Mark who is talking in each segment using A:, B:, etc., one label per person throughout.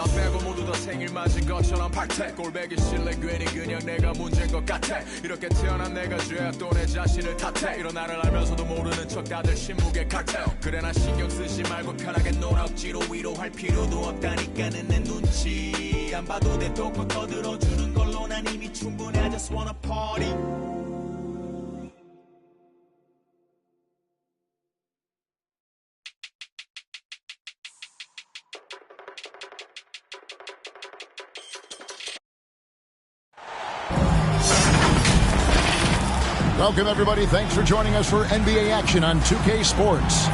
A: 나 빼고 모두 다 생일 맞은 것처럼 박태 꼴배기 싫래 괜히 그냥 내가 문제인 것 같아 이렇게 태어난 내가 죄야 또 내 자신을 탓해 이런 나를 알면서도 모르는 척 다들 신무게 칵테일 그래 난 신경 쓰지 말고 편하게 놀아 억지로 위로할 필요도 없다니까는 내 눈치 안 봐도 돼 돕고 떠들어주는 걸로 난 이미 충분해 I just wanna party
B: Welcome, everybody. Thanks for joining us for NBA action on 2K Sports.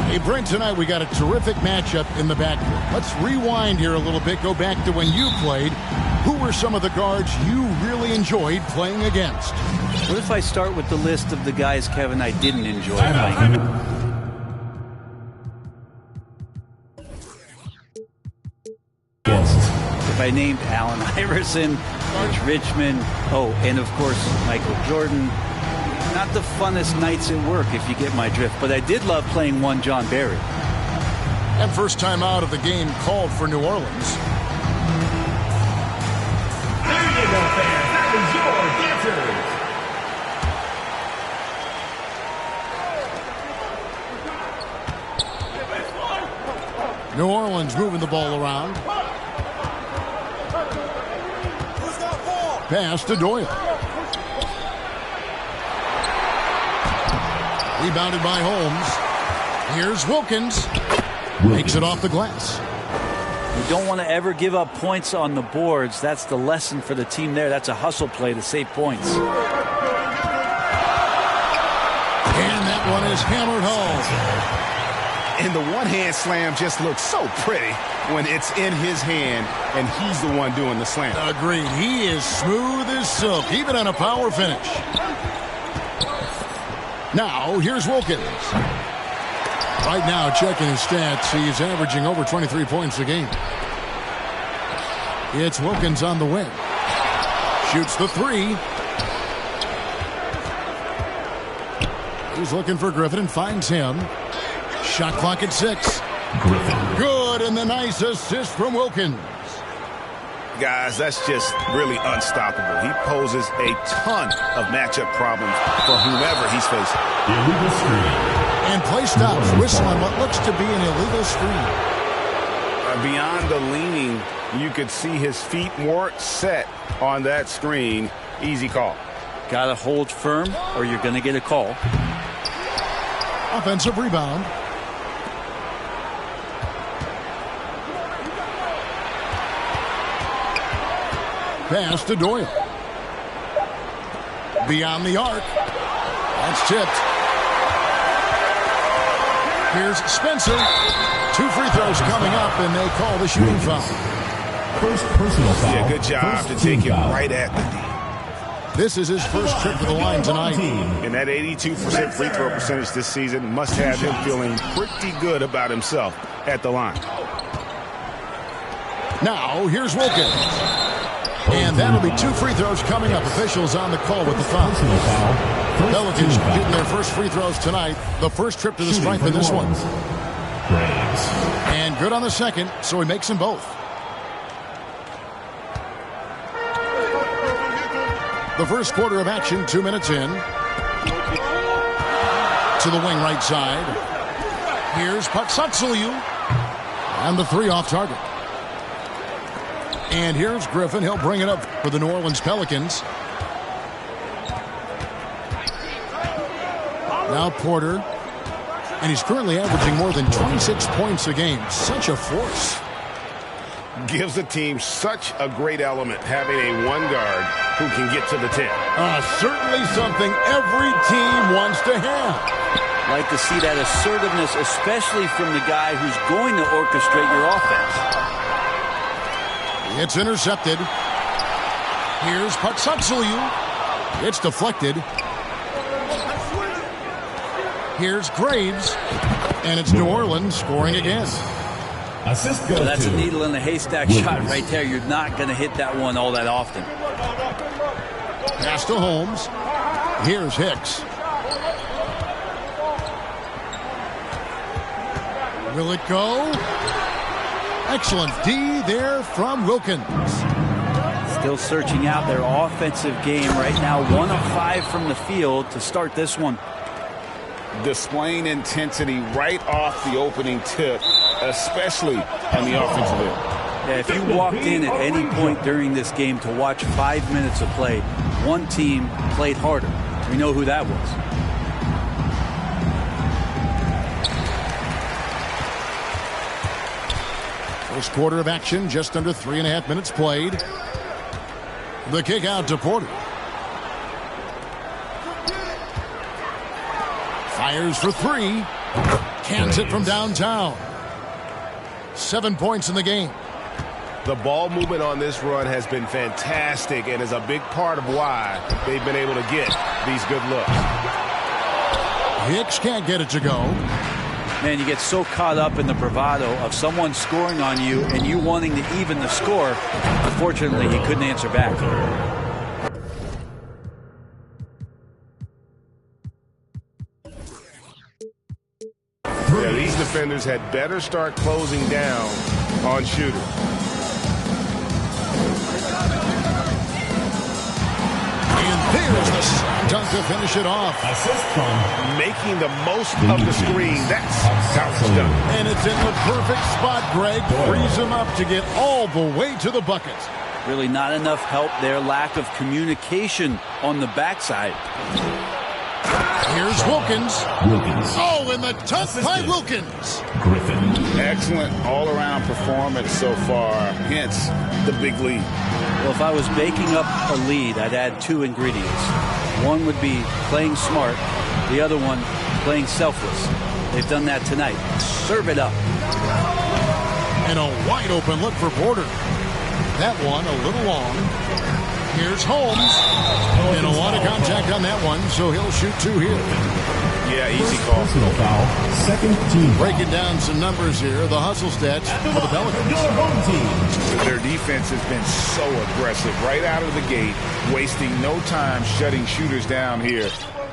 B: Hey, Brent, tonight we got a terrific matchup in the backcourt. Let's rewind here a little bit. Go back to when you played. Who were some of the guards you really enjoyed playing against?
C: What if I start with the list of the guys, Kevin, I didn't enjoy playing against? If I named Allen Iverson, George Richmond, and of course Michael Jordan, not the funnest nights at work if you get my drift, but I did love playing one John Barry.
B: And first time out of the game called for New Orleans.
D: There you go, fans. That
B: was your dancers. New Orleans moving the ball around. Pass to Doyle. Rebounded by Holmes. Here's Wilkins. Makes it off the glass.
C: You don't want to ever give up points on the boards. That's the lesson for the team there. That's a hustle play to save points.
B: And that one is hammered home.
E: And the one-hand slam just looks so pretty when it's in his hand and he's the one doing the slam.
B: Agreed. He is smooth as silk, even on a power finish. Now, here's Wilkins. Right now, checking his stats, he's averaging over 23 points a game. It's Wilkins on the wing. Shoots the three. He's looking for Griffin and finds him. Shot clock at 6.
D: Griffin.
B: Good, and the nice assist from Wilkins.
E: Guys, that's just really unstoppable. He poses a ton of matchup problems for whomever he's facing.
D: Illegal screen.
B: And play stops. Whistle on what looks to be an illegal screen.
E: Beyond the leaning, you could see his feet weren't set on that screen. Easy call.
C: Got to hold firm or you're going to get a call.
B: Offensive rebound. Pass to Doyle. Beyond the arc. That's tipped. Here's Spencer. 2 free throws coming up, and they call the shooting foul.
D: First personal foul.
E: Yeah, good job to take him right at the D.
B: This is his first trip to the line tonight.
E: And that 82% free throw percentage this season must have him feeling pretty good about himself at the line.
B: Now, here's Wilkins. And that'll be 2 free throws coming up. Officials on the call with the foul. Pelicans getting their first free throws tonight. The first trip to the stripe in this one. And good on the second, so he makes them both. The first quarter of action, 2 minutes in. To the wing right side. Here's Paxatsulu. And the 3 off target. And here's Griffin. He'll bring it up for the New Orleans Pelicans. Now Porter. And he's currently averaging more than 26 points a game. Such a force.
E: Gives the team such a great element having a one guard who can get to the 10.
B: Certainly something every team wants to have.
C: Like to see that assertiveness, especially from the guy who's going to orchestrate your offense.
B: It's intercepted. Here's Paxatsulu. It's deflected. Here's Graves. And it's New Orleans scoring again.
D: Assist goes
C: That's
D: to
C: a needle in the haystack shot right there. You're not going to hit that one all that often.
B: Pass to Holmes. Here's Hicks. Will it go? Excellent D there from Wilkins.
C: Still searching out their offensive game right now. 1 of 5 from the field to start this one.
E: Displaying intensity right off the opening tip, especially on the offensive end.
C: Yeah, if you walked in at any point during this game to watch 5 minutes of play, one team played harder. We know who that was.
B: First quarter of action, just under 3.5 minutes played. The kick out to Porter. Fires for 3. Cans it from downtown. 7 points in the game.
E: The ball movement on this run has been fantastic and is a big part of why they've been able to get these good looks.
B: Hicks can't get it to go.
C: Man, you get so caught up in the bravado of someone scoring on you and you wanting to even the score. Unfortunately, he couldn't answer back.
E: Yeah, these defenders had better start closing down on shooters.
B: And there's the slam dunk to finish it off.
D: Assist from
E: Making the most of the screen. That's how it's done.
B: And it's in the perfect spot, Greg. Frees him up to get all the way to the bucket.
C: Really not enough help there. Lack of communication on the backside.
B: Here's Wilkins.
D: Wilkins.
B: Oh, and the dunk by Wilkins.
D: Griffin.
E: Excellent all-around performance so far. Hence the big lead.
C: Well, if I was baking up a lead, I'd add 2 ingredients. One would be playing smart. The other one, playing selfless. They've done that tonight. Serve it up.
B: And a wide open look for Porter. That one a little long. Here's Holmes. And a lot of contact on that one, so he'll shoot 2 here.
E: Yeah, easy call.
D: Personal foul. Second team.
B: Breaking down some numbers here. The hustle stats for the Pelicans.
D: Your home team.
E: Their defense has been so aggressive right out of the gate, wasting no time shutting shooters down here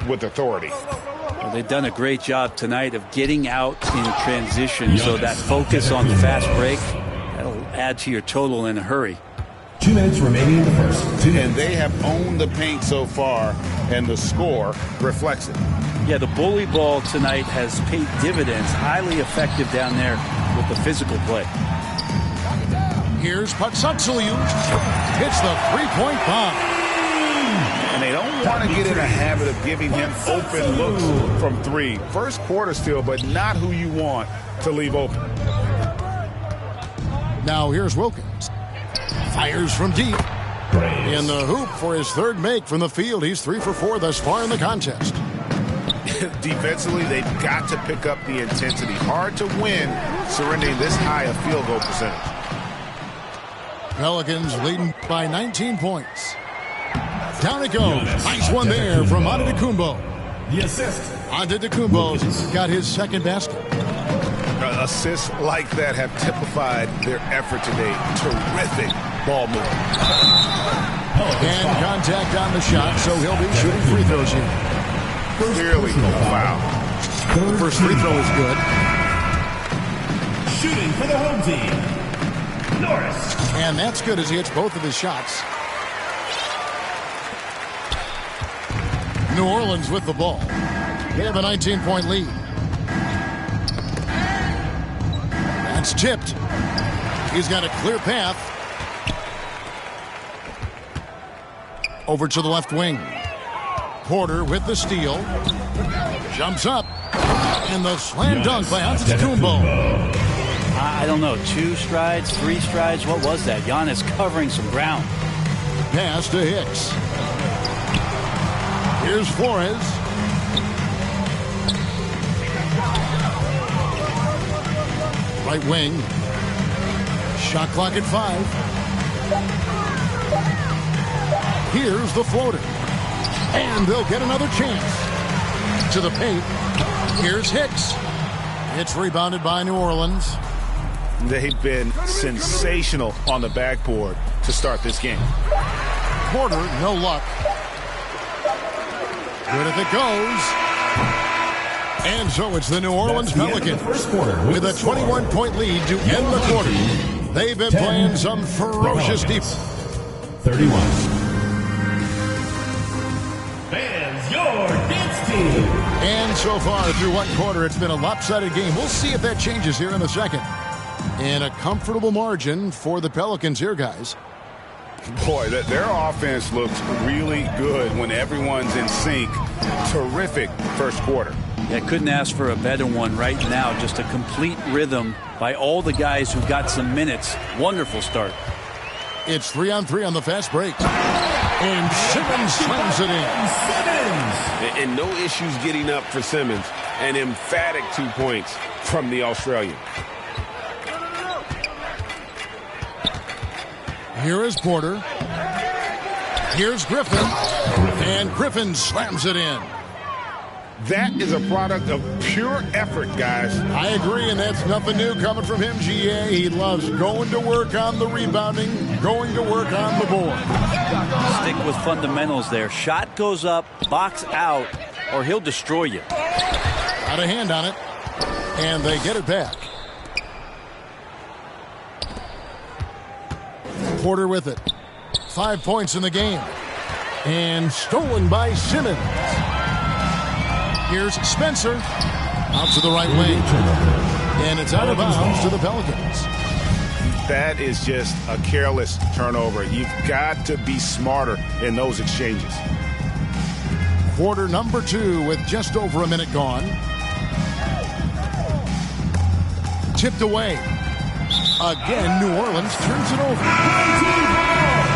E: with authority.
C: Well, they've done a great job tonight of getting out in transition, so that focus on the fast break, that'll add to your total in a hurry.
D: 2 minutes remaining in the first.
E: And they have owned the paint so far, and the score reflects it.
C: Yeah, the bully ball tonight has paid dividends. Highly effective down there with the physical play.
B: Here's Patsatsaliu. Hits the three-point bomb.
E: And they don't want to get in a habit of giving him open looks from 3. First quarter still, but not who you want to leave open.
B: Now here's Wilkins. Fires from deep. In the hoop for his 3rd make from the field. He's 3 for 4 thus far in the contest.
E: Defensively, they've got to pick up the intensity. Hard to win surrendering this high a field goal percentage.
B: Pelicans leading by 19 points. Down it goes. Nice one there from Antetokounmpo.
D: The assist.
B: Antetokounmpo's got his 2nd basket.
E: Assists like that have typified their effort today. Terrific ball movement.
B: And contact on the shot, so he'll be shooting free throws here.
E: Clearly a foul.
B: The first free throw is good.
D: Shooting for the home team. Norris.
B: And that's good as he hits both of his shots. New Orleans with the ball. They have a 19-point lead. That's tipped. He's got a clear path. Over to the left wing. Porter with the steal. Jumps up. And the slam dunk by Antetokounmpo.
C: I don't know. 2 strides, 3 strides. What was that? Giannis covering some ground.
B: Pass to Hicks. Here's Flores. Right wing. Shot clock at 5. Here's the floater. And they'll get another chance. To the paint. Here's Hicks. It's rebounded by New Orleans.
E: They've been sensational on the backboard to start this game.
B: Porter, no luck. Good if it goes. And so it's the New Orleans Pelicans with a 21-point lead to end the quarter. They've been playing some ferocious defense.
D: 31. Fans, your dance team.
B: And so far through one quarter, it's been a lopsided game. We'll see if that changes here in a second. And a comfortable margin for the Pelicans here, guys.
E: Boy, their offense looks really good when everyone's in sync. Terrific first quarter.
C: Yeah, couldn't ask for a better one right now. Just a complete rhythm by all the guys who got some minutes. Wonderful start.
B: It's 3-on-3 on the fast break. And Simmons slams it in.
F: Simmons! And no issues getting up for Simmons. An emphatic 2 points from the Australian.
B: Here is Porter. Here's Griffin. And Griffin slams it in.
E: That is a product of pure effort, guys.
B: I agree, and that's nothing new coming from him, GA. He loves going to work on the rebounding, going to work on the board.
C: Stick with fundamentals there. Shot goes up, box out, or he'll destroy you.
B: Got a hand on it, and they get it back. Porter with it. 5 points in the game. And stolen by Simmons. Here's Spencer. Out to the right wing. And it's out of bounds to the Pelicans.
E: That is just a careless turnover. You've got to be smarter in those exchanges.
B: Quarter number 2 with just over a minute gone. Tipped away. Again, New Orleans turns it over.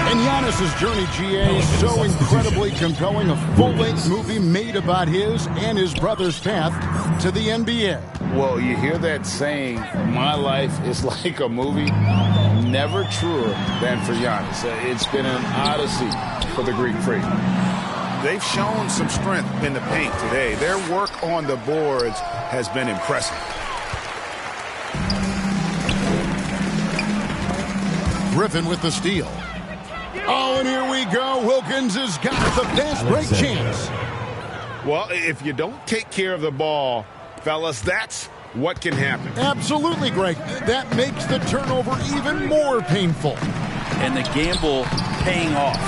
B: And Giannis's journey, GA, so incredibly compelling. A full-length movie made about his and his brother's path to the NBA.
E: Well, you hear that saying, my life is like a movie. Never truer than for Giannis. It's been an odyssey for the Greek freak. They've shown some strength in the paint today. Their work on the boards has been impressive.
B: Griffin with the steal. Oh, and here we go. Wilkins has got the fast break chance.
E: Well, if you don't take care of the ball, fellas, that's what can happen.
B: Absolutely, Greg. That makes the turnover even more painful.
C: And the gamble paying off.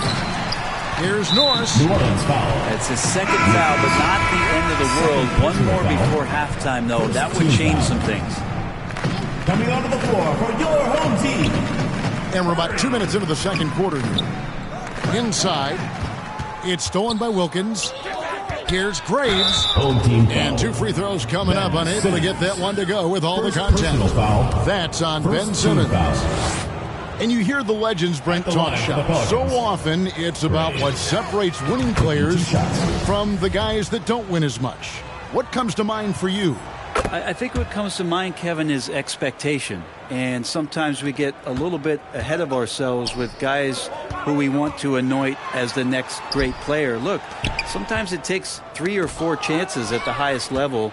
B: Here's Norris.
D: New Orleans foul.
C: That's his second foul, but not the end of the world. One more before halftime, though. That would change some things.
D: Coming onto the floor for your home team.
B: And we're about 2 minutes into the second quarter here. Inside, it's stolen by Wilkins. Here's Graves.
D: Home team foul.
B: And 2 free throws coming up. Unable to get that one to go with all the contact. That's on Ben Simmons. And you hear the legends, Brent, talk shots. So often, it's about what separates winning players from the guys that don't win as much. What comes to mind for you?
C: I think what comes to mind, Kevin, is expectation. And sometimes we get a little bit ahead of ourselves with guys who we want to anoint as the next great player. Look, sometimes it takes 3 or 4 chances at the highest level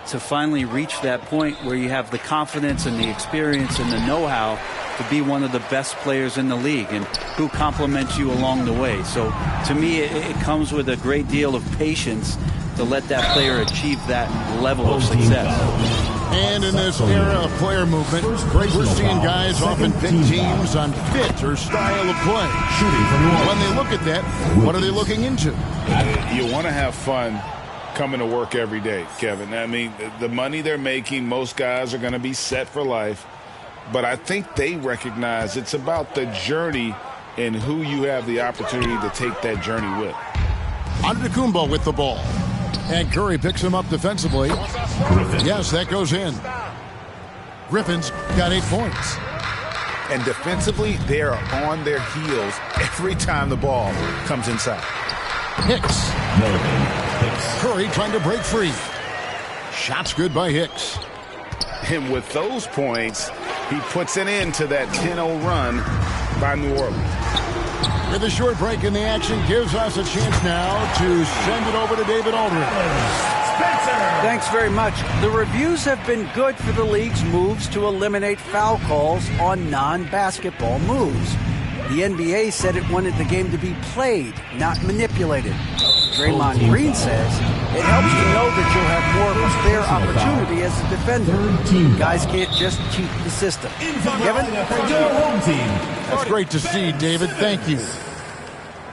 C: to finally reach that point where you have the confidence and the experience and the know-how to be one of the best players in the league and who compliments you along the way. So to me, it comes with a great deal of patience to let that player achieve that level of success.
B: And in this era of player movement, we're seeing guys often pick teams on fit or style of play. When they look at that, what are they looking into?
E: You want to have fun coming to work every day, Kevin. I mean, the money they're making, most guys are going to be set for life. But I think they recognize it's about the journey and who you have the opportunity to take that journey with.
B: Antetokounmpo with the ball. And Curry picks him up defensively. Yes, that goes in. Griffin's got 8 points.
E: And defensively, they are on their heels every time the ball comes inside.
B: Hicks. Curry trying to break free. Shots good by Hicks.
E: And with those points, he puts an end to that 10-0 run by New Orleans.
B: With a short break in the action, gives us a chance now to send it over to David Aldridge.
G: Thanks very much. The reviews have been good for the league's moves to eliminate foul calls on non-basketball moves. The NBA said it wanted the game to be played, not manipulated. Draymond Green says it helps to know that you'll have more of a fair opportunity as a defender. Guys can't just cheat the system. Kevin?
B: That's great to see, David. Thank you.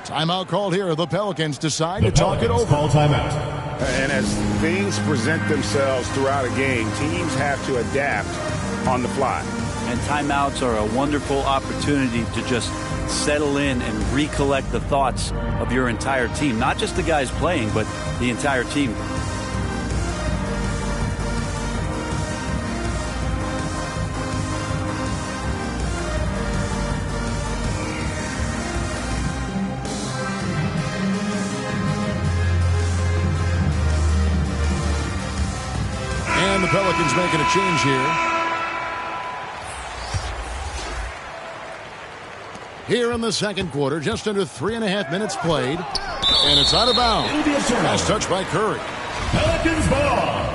B: Timeout called here. The Pelicans decide to talk it over.
D: Call timeout.
F: And as things present themselves throughout a game, teams have to adapt on the fly.
C: And timeouts are a wonderful opportunity to just settle in and recollect the thoughts of your entire team. Not just the guys playing, but the entire team.
B: And the Pelicans making a change here. Here in the second quarter, just under 3.5 minutes played. And it's out of bounds. Last touch by Curry.
D: Pelicans ball.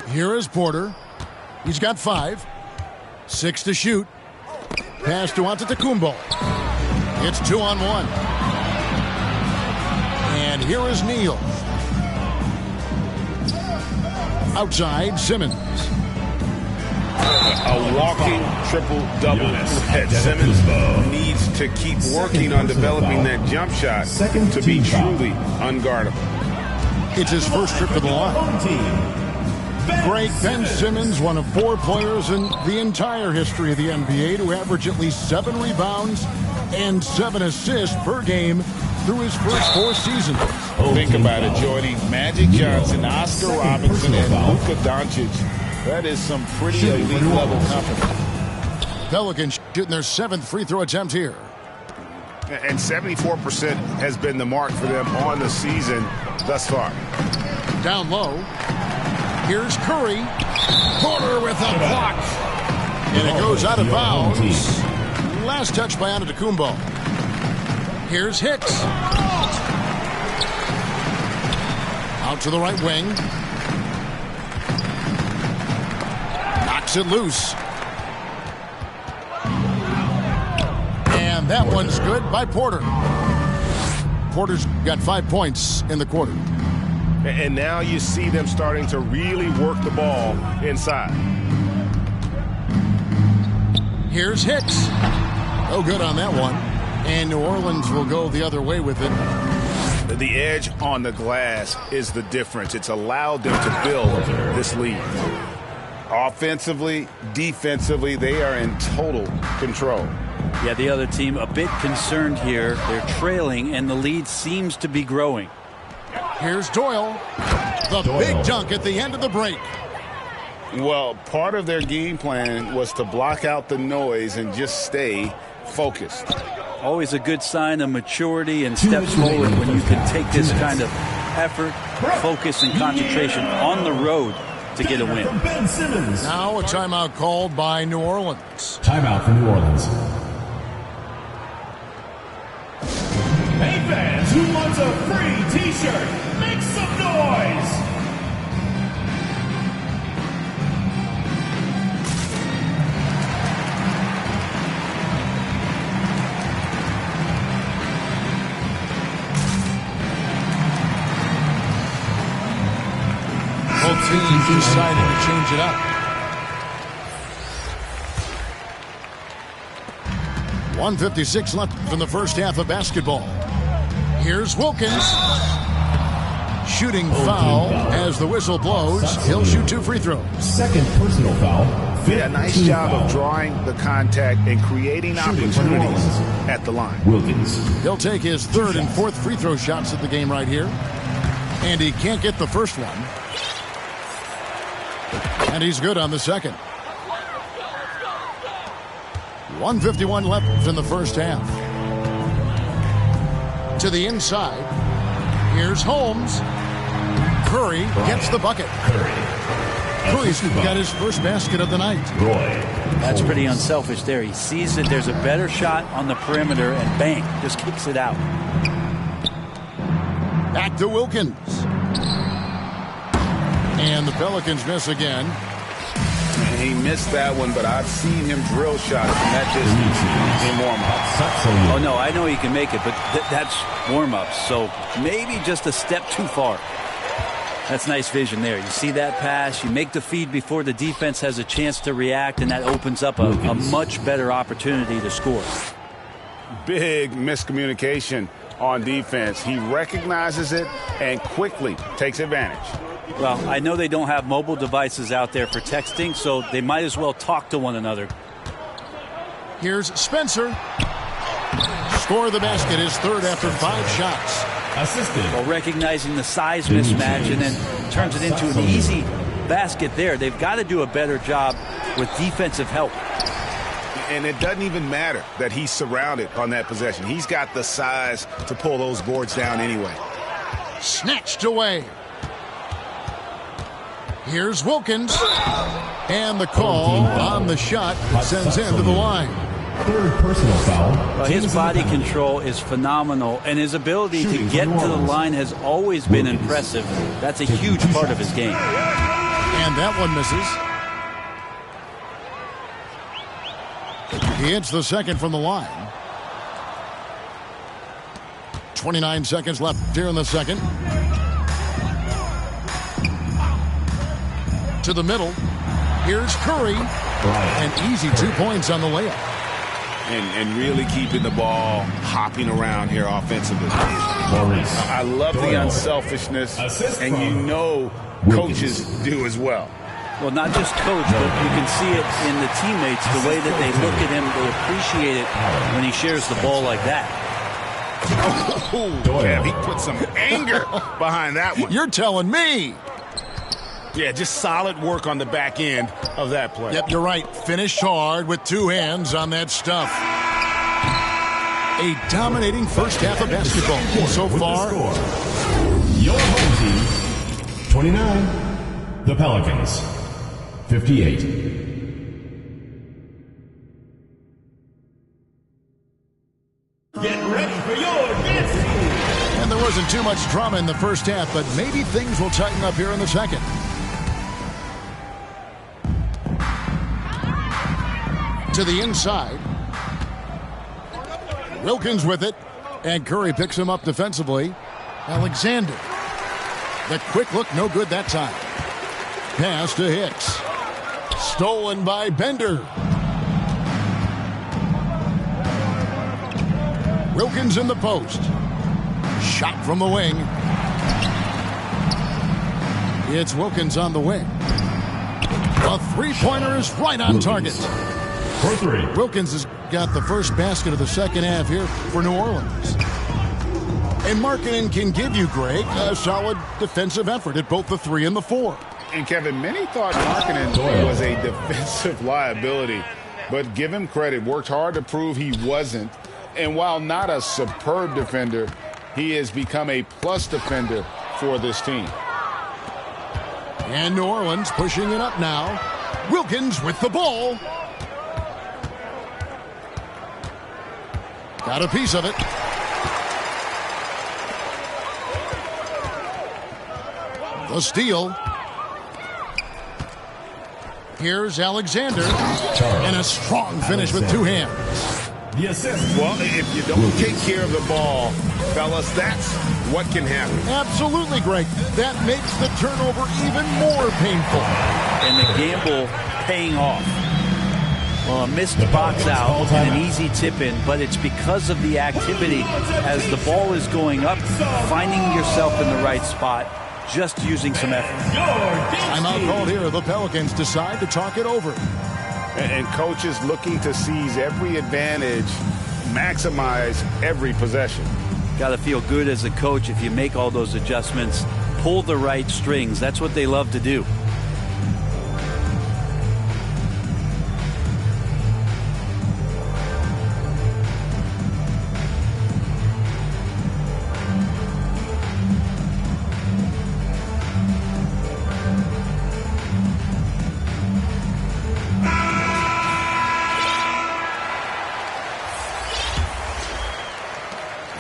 B: Here is Porter. He's got 5. 6 to shoot. Pass to Antetokounmpo. It's 2-on-1. And here is Neal. Outside, Simmons.
F: A walking triple-double. Simmons needs to keep working on developing that jump shot to be truly unguardable.
B: It's his first trip to the line. Great Ben Simmons, one of 4 players in the entire history of the NBA to average at least 7 rebounds and 7 assists per game through his first 4 seasons.
E: Think about it, Jordy. Magic Johnson, Oscar Robinson, and Luka Doncic. That is some pretty elite level company.
B: Pelicans shooting their 7th free throw attempt here.
F: And 74% has been the mark for them on the season thus far.
B: Down low. Here's Curry. Porter with a block. And it goes out of bounds. Last touch by Antetokounmpo. Here's Hicks. Out to the right wing. Knocks it loose. And that one's good by Porter. Porter's got 5 points in the quarter.
F: And now you see them starting to really work the ball inside.
B: Here's Hicks. No good on that one. And New Orleans will go the other way with it.
F: The edge on the glass is the difference. It's allowed them to build this lead. Offensively, defensively, they are in total control.
C: Yeah, the other team a bit concerned here. They're trailing, and the lead seems to be growing.
B: Here's Doyle. The big dunk at the end of the break.
E: Well, part of their game plan was to block out the noise and just stay focused.
C: Always a good sign of maturity and steps forward when you can take this kind of effort, focus, and concentration on the road to get a win.
B: Now a timeout called by New Orleans.
D: Timeout for New Orleans. Hey fans, who wants a free t-shirt? Make some noise!
B: Both teams deciding to change it up. 1:56 left in the first half of basketball. Here's Wilkins. Shooting foul as the whistle blows. He'll shoot 2 free throws.
D: Second personal foul.
F: Yeah, nice job of drawing the contact and creating opportunities at the line.
D: Wilkins.
B: He'll take his 3rd and 4th free throw shots at the game right here. And he can't get the first one. And he's good on the second. 1:51 left in the first half. To the inside. Here's Holmes. Curry gets the bucket. Curry's got his first basket of the night.
C: That's pretty unselfish there. He sees that there's a better shot on the perimeter and bang, just kicks it out.
B: Back to Wilkins. And the Pelicans miss again.
F: he missed that one, but I've seen him drill shots from that distance in warm-up.
C: Oh, no, I know he can make it, but that's warm-ups, so maybe just a step too far. That's nice vision there. You see that pass, you make the feed before the defense has a chance to react, and that opens up a much better opportunity to score.
F: Big miscommunication on defense. He recognizes it and quickly takes advantage.
C: Well, I know they don't have mobile devices out there for texting, so they might as well talk to one another.
B: Here's Spencer. Score the basket, his third after 5 shots.
D: Assisted.
C: Well, recognizing the size mismatch and then turns it into an easy basket there. They've got to do a better job with defensive help.
F: And it doesn't even matter that he's surrounded on that possession. He's got the size to pull those boards down anyway.
B: Snatched away. Here's Wilkins. And the call on the shot sends him to the line.
D: Third personal foul.
C: Well, his body control is phenomenal, and his ability to get to the line has always been impressive. That's a huge part of his game.
B: And that one misses. He hits the second from the line. 29 seconds left here in the second. To the middle. Here's Curry. An easy 2 points on the layup.
F: And really keeping the ball hopping around here offensively. I love the unselfishness, and you know coaches do as well.
C: Well, not just coach, but you can see it in the teammates, the way that they look at him. They appreciate it when he shares the ball like that.
F: Oh, yeah, he put some anger behind that one.
B: You're telling me.
F: Yeah, just solid work on the back end of that play.
B: Yep, you're right. Finished hard with 2 hands on that stuff. A dominating first half of basketball. So far,
D: your home team, 29. The Pelicans, 58. Get ready for your dance team.
B: And there wasn't too much drama in the first half, but maybe things will tighten up here in the second. To the inside. Wilkins with it. And Curry picks him up defensively. Alexander. The quick look, no good that time. Pass to Hicks. Stolen by Bender. Wilkins in the post. Shot from the wing. It's Wilkins on the wing. A three-pointer is right on target.
D: For 3.
B: Wilkins has got the first basket of the second half here for New Orleans. And Markkanen can give you, Greg, a solid defensive effort at both the 3 and the 4.
F: And Kevin, many thought Markkanen was a defensive liability, but give him credit, worked hard to prove he wasn't. And while not a superb defender, he has become a plus defender for this team.
B: And New Orleans pushing it up now. Wilkins with the ball. Got a piece of it. The steal. Here's Alexander. And a strong finish with 2 hands.
D: The assist.
F: Well, if you don't take care of the ball, fellas, that's what can happen.
B: Absolutely, Greg. That makes the turnover even more painful.
C: And the gamble paying off. Well, a missed box out and an easy tip in, but it's because of the activity as the ball is going up, finding yourself in the right spot, just using some effort.
B: Timeout called here. The Pelicans decide to talk it over.
F: And coaches looking to seize every advantage, maximize every possession.
C: Got to feel good as a coach if you make all those adjustments, pull the right strings. That's what they love to do.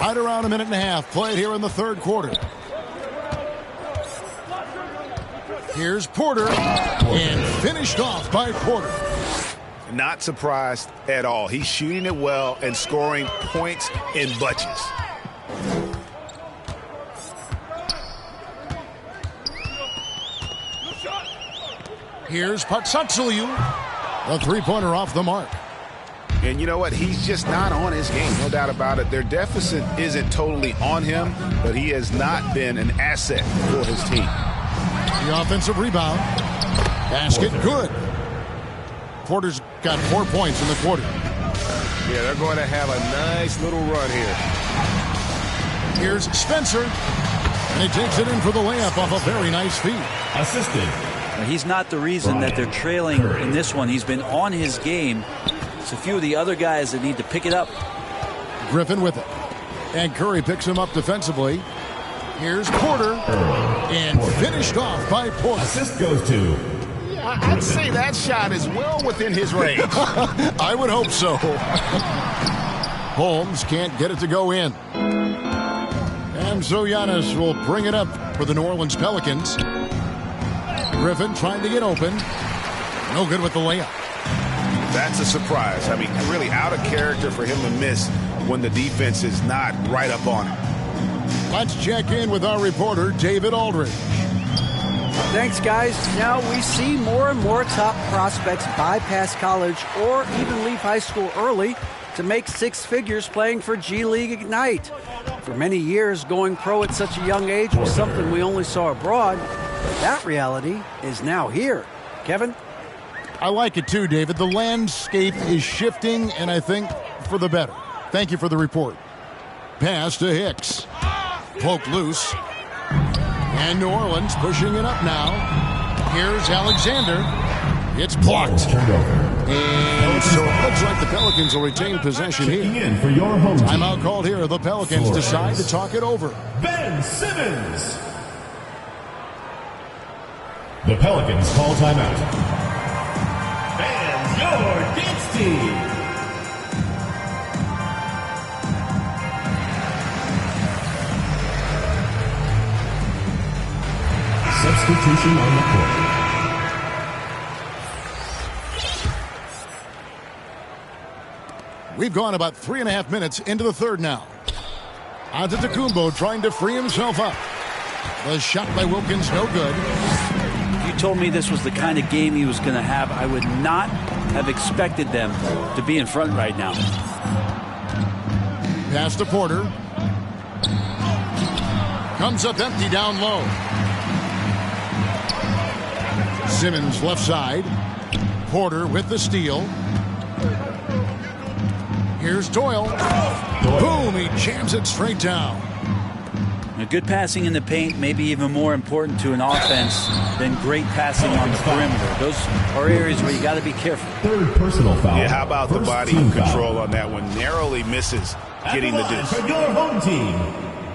B: Right around a minute and a half played here in the third quarter. Here's Porter, and finished off by Porter.
F: Not surprised at all. He's shooting it well and scoring points in bunches.
B: Here's Patsatsiliou. A three-pointer off the mark.
F: And you know what? He's just not on his game, no doubt about it. Their deficit isn't totally on him, but he has not been an asset for his team.
B: The offensive rebound. Basket good. Porter's got 4 points in the quarter.
F: Yeah, they're going to have a nice little run here.
B: Here's Spencer. And he takes it in for the layup off a very nice feed.
D: Assisted.
C: He's not the reason that they're trailing in this one. He's been on his game. It's a few of the other guys that need to pick it up.
B: Griffin with it. And Curry picks him up defensively. Here's Porter. And finished off by Porter.
D: Assist goes to.
F: I'd say that shot is well within his range.
B: I would hope so. Holmes can't get it to go in. And so Giannis will bring it up for the New Orleans Pelicans. Griffin trying to get open. No good with the layup.
F: That's a surprise. I mean, really out of character for him to miss when the defense is not right up on him.
B: Let's check in with our reporter, David Aldridge.
G: Thanks, guys. Now we see more and more top prospects bypass college or even leave high school early to make six figures playing for G League Ignite. For many years, going pro at such a young age was something we only saw abroad. But that reality is now here. Kevin?
B: I like it too, David. The landscape is shifting, and I think for the better. Thank you for the report. Pass to Hicks. Poked loose. And New Orleans pushing it up now. Here's Alexander. It's blocked. And so it looks like the Pelicans will retain possession here.
D: In for your home team.
B: Timeout called here. The Pelicans decide to talk it over.
D: Ben Simmons. The Pelicans call timeout. And your dance team. Substitution on the court.
B: We've gone about 3.5 minutes into the third now. Antetokounmpo trying to free himself up. The shot by Wilkins, no good.
C: If you told me this was the kind of game he was going to have, I would not have expected them to be in front right now.
B: Pass to Porter. Comes up empty down low. Simmons left side. Porter with the steal. Here's Doyle. Boom, he jams it straight down.
C: A good passing in the paint may be even more important to an offense than great passing on the perimeter. Those are areas where you got to be careful.
D: Third personal foul.
F: Yeah, how about the body control on that one? Narrowly misses getting the deuce.
D: For your home team.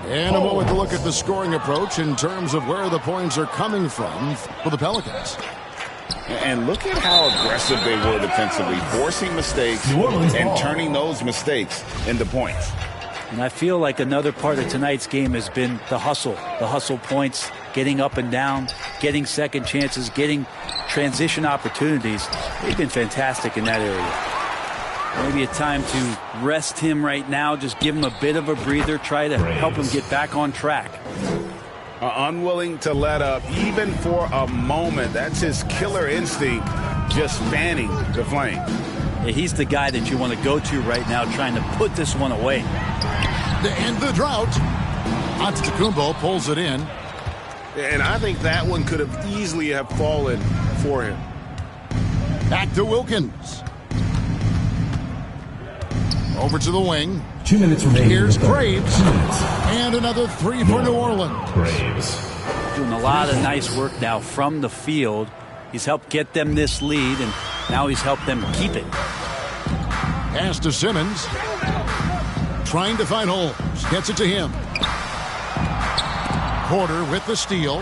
B: And a moment to look at the scoring approach in terms of where the points are coming from for the Pelicans.
E: And look at how aggressive they were defensively, forcing mistakes and turning those mistakes into points.
C: And I feel like another part of tonight's game has been the hustle points, getting up and down, getting second chances, getting transition opportunities. They've been fantastic in that area. Maybe a time to rest him right now, just give him a bit of a breather, try to help him get back on track.
F: Unwilling to let up even for a moment. That's his killer instinct, just fanning the flame.
C: Yeah, he's the guy that you want to go to right now, trying to put this one away.
B: To end the drought, Antetokounmpo pulls it in.
F: And I think that one could have easily have fallen for him.
B: Back to Wilkins. Over to the wing.
D: 2 minutes remaining.
B: Here's Graves. And another three for New Orleans.
D: Graves.
C: Doing a lot of nice work now from the field. He's helped get them this lead, and now he's helped them keep it.
B: Pass to Simmons. Trying to find Holmes. Gets it to him. Porter with the steal.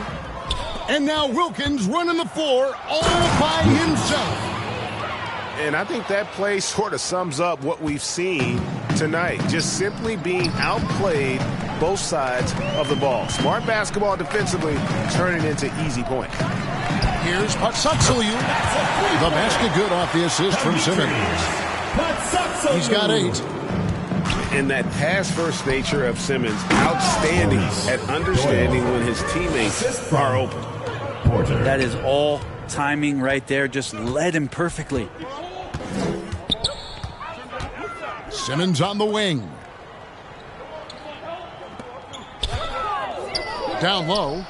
B: And now Wilkins running the floor all by himself.
F: And I think that play sort of sums up what we've seen tonight. Just simply being outplayed both sides of the ball. Smart basketball defensively turning into easy points.
B: Here's Patsatsuyu. The basket good off the assist from Simmons. He's got 8.
H: And that pass-first nature of Simmons, outstanding at understanding when his teammates are open.
C: That is all timing right there. Just led him perfectly.
B: Simmons on the wing. Down low.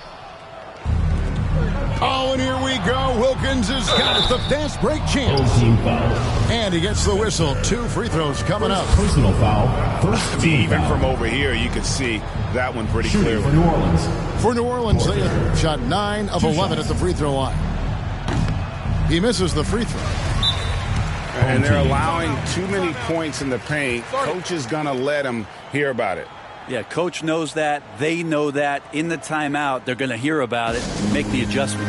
B: Oh, and here we go. Wilkins has got it. The fast break chance. And he gets the whistle. 2 free throws coming up.
D: Personal foul. First team
F: Even
D: foul.
F: from over here, you could see that one pretty
D: Shooting
F: clearly.
D: for New Orleans.
B: For New Orleans, they have shot 9 of 11 at the free throw line. He misses the free throw.
F: And they're allowing too many points in the paint. Coach is going to let them hear about it.
C: Yeah, coach knows that. They know that. In the timeout, they're going to hear about it and make the adjustment.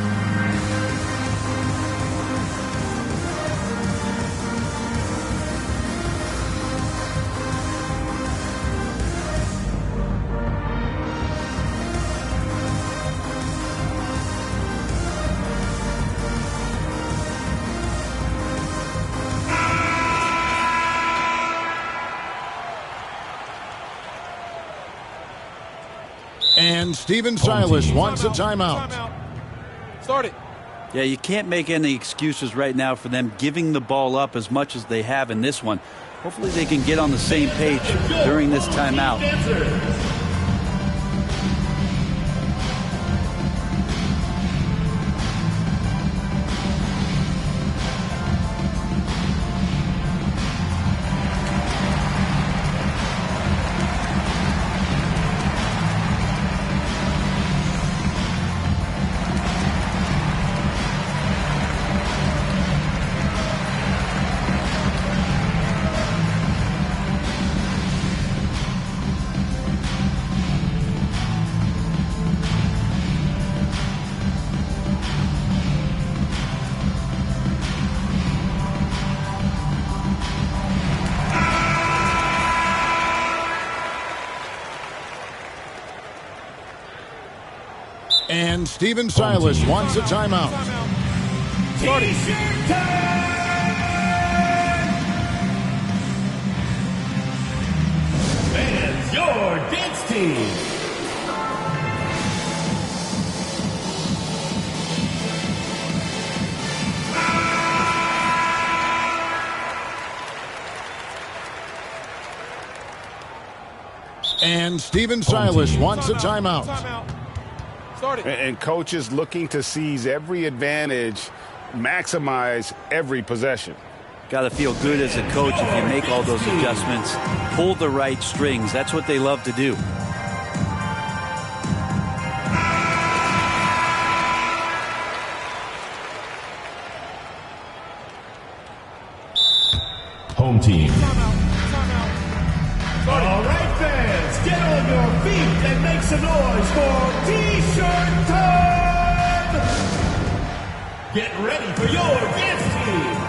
B: And Steven Silas wants a timeout.
A: Start it.
C: Yeah, you can't make any excuses right now for them giving the ball up as much as they have in this one. Hopefully they can get on the same page during this timeout.
B: And Steven Silas wants a timeout.
D: T-shirt time! Fans, your dance team.
B: And Steven Silas wants a timeout.
F: And coach is looking to seize every advantage, maximize every possession.
C: Got to feel good as a coach if you make all those adjustments. Pull the right strings. That's what they love to do.
D: Home team. All right, fans, get on your feet and make some noise for T-shirt time! Get ready for your dance team!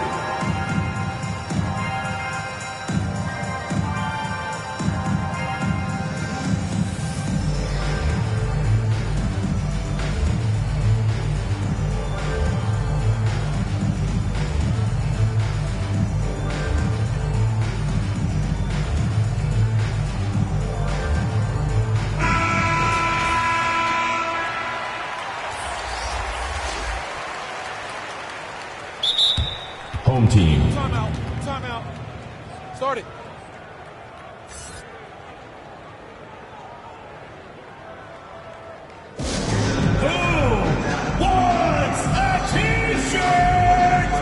D: Home team.
A: Timeout. Start it.
D: Who wants a T-shirt?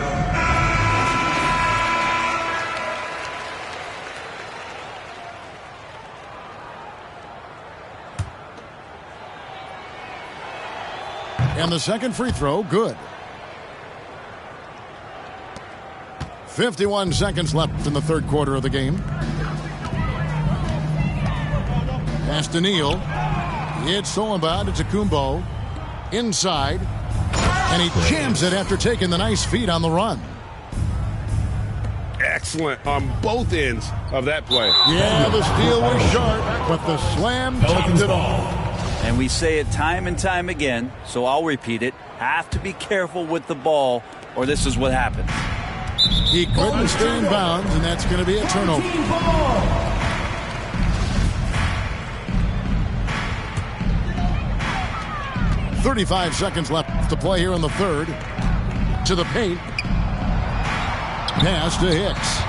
B: And the second free throw, good. 51 seconds left in the third quarter of the game. Pass to Neal. It's Solombat. It's Akumbo. Inside. And he jams it after taking the nice feed on the run.
H: Excellent on both ends of that play.
B: Yeah, the steal was sharp, but the slam topped it all.
C: And we say it time and time again, so I'll repeat it. Have to be careful with the ball, or this is what happens.
B: He couldn't stay in bounds, and that's going to be a turnover. 35 seconds left to play here in the third. To the paint. Pass to Hicks.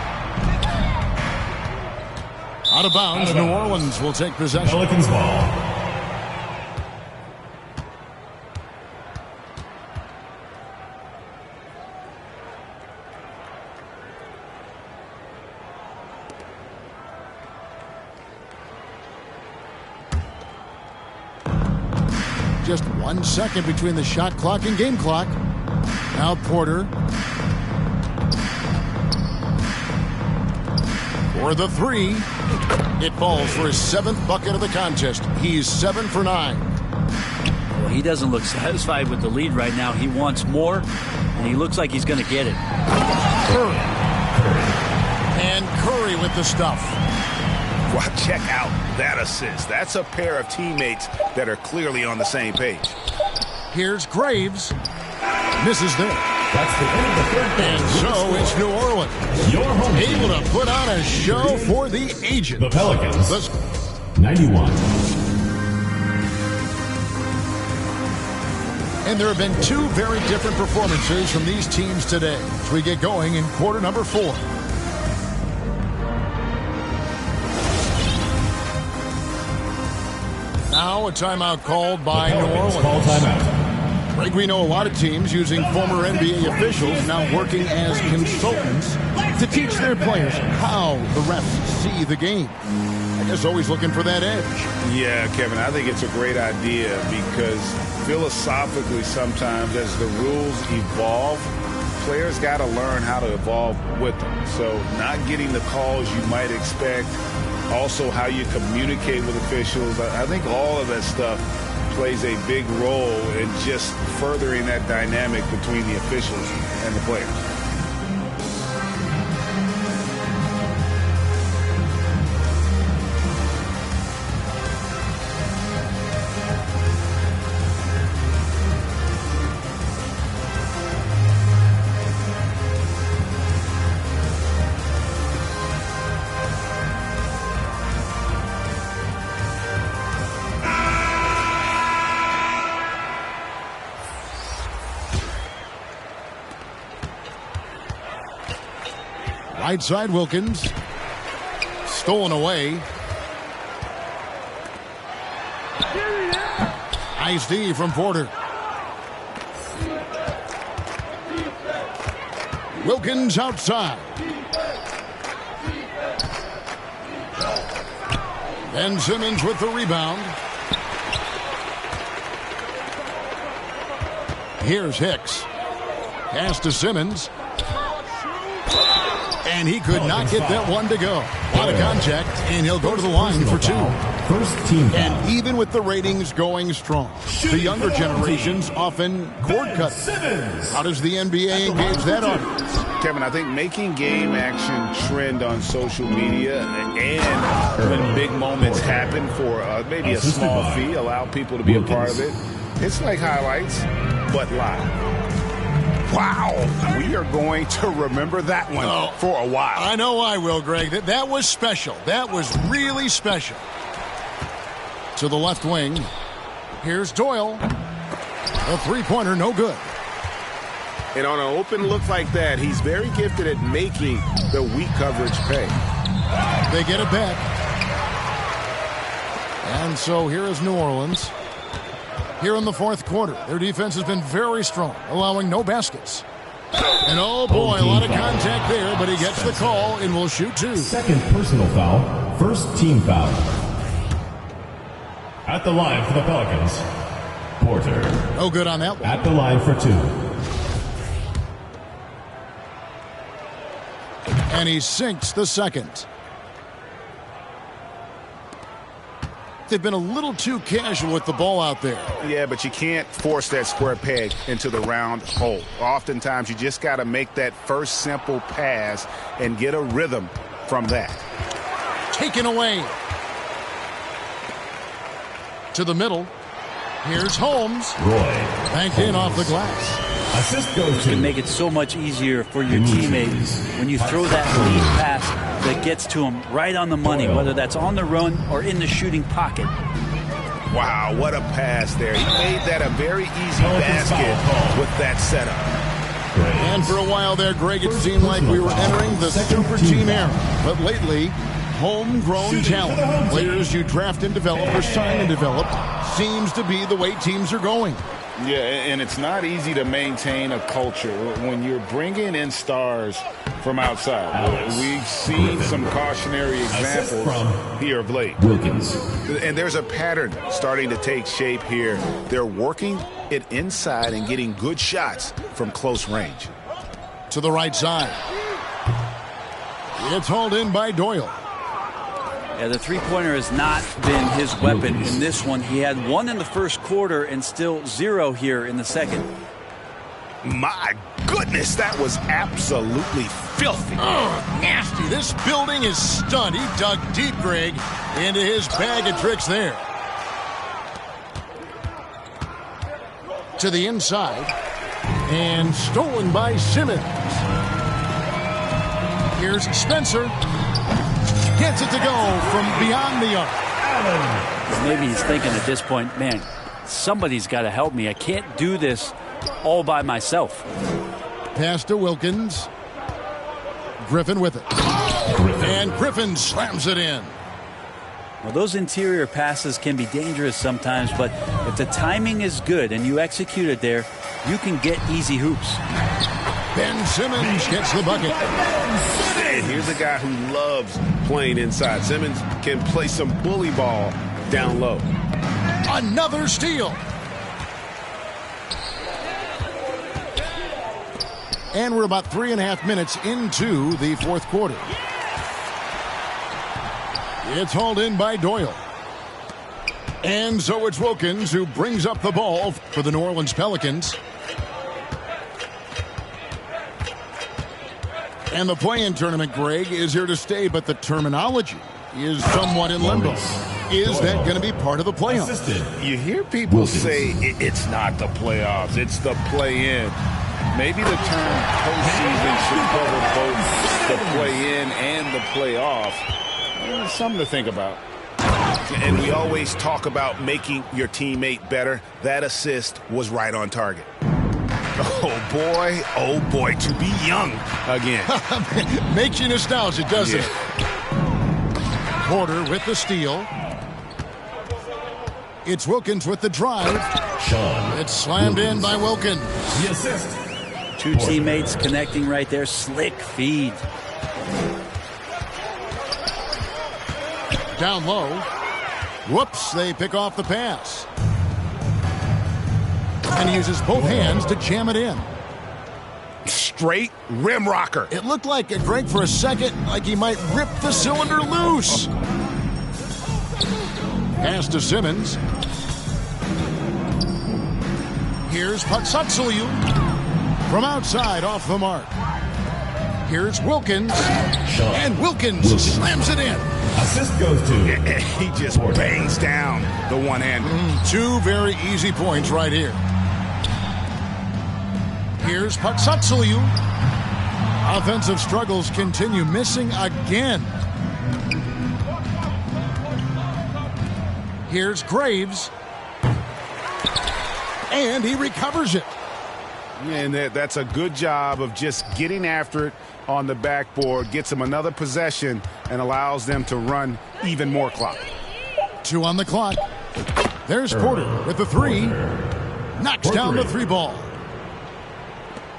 B: Out of bounds. New Orleans will take possession.
D: Pelicans ball.
B: Just 1 second between the shot clock and game clock. Now Porter. For the three. It falls for his 7th bucket of the contest. He's 7 for 9.
C: Well, he doesn't look satisfied with the lead right now. He wants more, and he looks like he's going to get it.
B: Curry. And Curry with the stuff.
H: Well, check out that assist. That's a pair of teammates that are clearly on the same page.
B: Here's Graves. Misses there.
D: That's the end of the third quarter.
B: And so it's New Orleans.
D: Your home team.
B: Able to put on a show for the agent.
D: The Pelicans. 91.
B: And there have been 2 very different performances from these teams today as we get going in quarter number 4. Now a timeout called by New Orleans.
D: Call timeout.
B: Greg, we know a lot of teams using former NBA officials now working as consultants to teach their players how the refs see the game. I guess always looking for that edge.
F: Yeah, Kevin, I think it's a great idea because philosophically sometimes as the rules evolve, players got to learn how to evolve with them. So not getting the calls you might expect, also how you communicate with officials. I think all of that stuff plays a big role in just furthering that dynamic between the officials and the players.
B: Right side, Wilkins. Stolen away. Nice D from Porter. Wilkins outside. Ben Simmons with the rebound. Here's Hicks. Pass to Simmons. And he could not get that one to go. A lot of contact, and he'll go to the line for 2.
D: First team foul.
B: And even with the ratings going strong, the younger generations often cord cut. How does the NBA engage that audience?
F: Kevin, I think making game action trend on social media and when big moments happen for maybe a small fee, allow people to be a part of it. It's like highlights, but live. Wow, we are going to remember that one for a while.
B: I know I will, Greg. That was special. That was really special. To the left wing. Here's Doyle. A three-pointer, no good.
H: And on an open look like that, he's very gifted at making the weak coverage pay.
B: They get it back. And so here is New Orleans. Here in the fourth quarter, their defense has been very strong, allowing no baskets. And oh boy, a lot of contact there, but he gets the call and will shoot 2.
D: Second personal foul, first team foul. At the line for the Pelicans, Porter.
B: No good on that one.
D: At the line for 2.
B: And he sinks the second. They've been a little too casual with the ball out there.
F: Yeah, but you can't force that square peg into the round hole. Oftentimes, you just got to make that first simple pass and get a rhythm from that.
B: Taken away. To the middle. Here's Holmes. Banked in off the glass.
D: Assist goes
C: You
D: to
C: can make it so much easier for your teammates when you throw that lead pass that gets to them right on the money, whether that's on the run or in the shooting pocket.
H: Wow, what a pass there. He made that a very easy basket with that setup.
B: And for a while there, Greg, it seemed like we were entering the super team era. But lately, homegrown talent, players you draft and develop or sign and develop, seems to be the way teams are going.
F: Yeah, and it's not easy to maintain a culture when you're bringing in stars from outside. We've seen some cautionary examples here of late.
H: Wilkins. And there's a pattern starting to take shape here. They're working it inside and getting good shots from close range.
B: To the right side. It's hauled in by Doyle.
C: Yeah, the three-pointer has not been his weapon in this one. He had one in the first quarter and still 0 here in the second.
H: My goodness, that was absolutely filthy.
B: Oh, nasty. This building is stunned. He dug deep, Greg, into his bag of tricks there. To the inside. And stolen by Simmons. Here's Spencer. Gets it to go from beyond the arc.
C: Maybe he's thinking at this point, man, somebody's got to help me. I can't do this all by myself.
B: Pass to Wilkins. Griffin with it. And Griffin slams it in.
C: Well, those interior passes can be dangerous sometimes, but if the timing is good and you execute it there, you can get easy hoops.
B: Ben Simmons gets the bucket.
H: And here's a guy who loves playing inside. Simmons can play some bully ball down low.
B: Another steal. And we're about 3.5 minutes into the fourth quarter. It's hauled in by Doyle. And so it's Wilkins who brings up the ball for the New Orleans Pelicans. And the play-in tournament, Greg, is here to stay, but the terminology is somewhat in limbo. Is that going to be part of the playoffs?
F: You hear people say it's not the playoffs, it's the play-in. Maybe the term postseason should cover both the play-in and the playoff. Something to think about.
H: And we always talk about making your teammate better. That assist was right on target. Oh boy, to be young again.
B: Makes you nostalgic, doesn't it? Porter with the steal. It's Wilkins with the drive. It's slammed in by Wilkins.
D: The assist.
C: Two teammates connecting right there. Slick feed.
B: Down low. Whoops, they pick off the pass. And he uses both hands to jam it in.
H: Straight rim rocker.
B: It looked like, Greg, for a second, like he might rip the cylinder loose. Pass to Simmons. Here's Patsatsaliu. From outside, off the mark. Here's Wilkins. And Wilkins slams it in.
D: Assist goes to.
H: He just bangs down the one-hander.
B: Two very easy points right here. Here's Patsatsaliu. Offensive struggles continue, missing again. Here's Graves. And he recovers it.
F: And that's a good job of just getting after it on the backboard, gets them another possession, and allows them to run even more clock.
B: 2 on the clock. There's Porter with the three. Knocks down the three ball.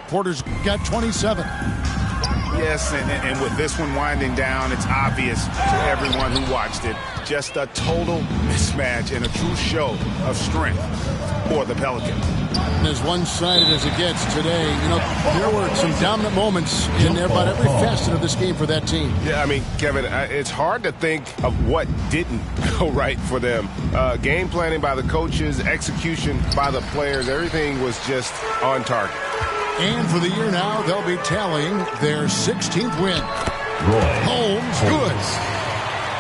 B: Porter's got 27.
F: Yes, and with this one winding down, it's obvious to everyone who watched it. Just a total mismatch and a true show of strength for the Pelicans.
B: And as one-sided as it gets today, there were some dominant moments in about every facet of this game for that team.
H: Yeah, I mean, Kevin, it's hard to think of what didn't go right for them. Game planning by the coaches, execution by the players, everything was just on target.
B: And for the year now, they'll be tallying their 16th win. Holmes, good.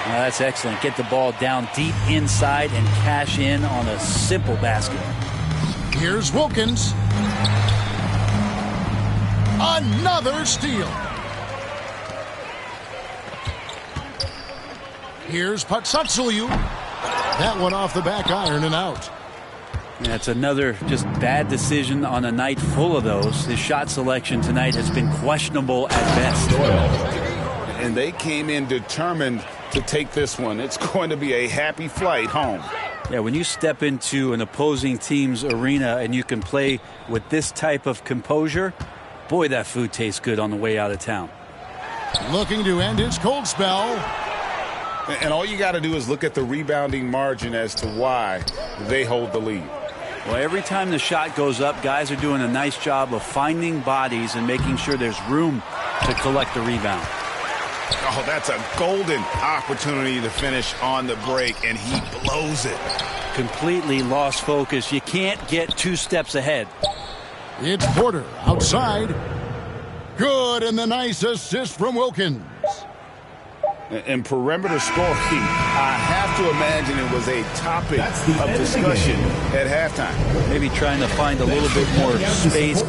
C: That's excellent. Get the ball down deep inside and cash in on a simple basket.
B: Here's Wilkins. Another steal. Here's Patsatsaliu. That one off the back iron and out.
C: That's another just bad decision on a night full of those. His shot selection tonight has been questionable at best.
E: And they came in determined to take this one. It's going to be a happy flight home.
C: Yeah, when you step into an opposing team's arena and you can play with this type of composure, boy, that food tastes good on the way out of town.
B: Looking to end his cold spell.
E: And all you got to do is look at the rebounding margin as to why they hold the lead.
C: Well, every time the shot goes up, guys are doing a nice job of finding bodies and making sure there's room to collect the rebound.
E: Oh, that's a golden opportunity to finish on the break, and he blows it.
C: Completely lost focus. You can't get 2 steps ahead.
B: It's Porter outside. Good, and the nice assist from Wilkins.
E: And perimeter scoring, I have to imagine it was a topic of discussion at halftime.
C: Maybe trying to find a little bit more space.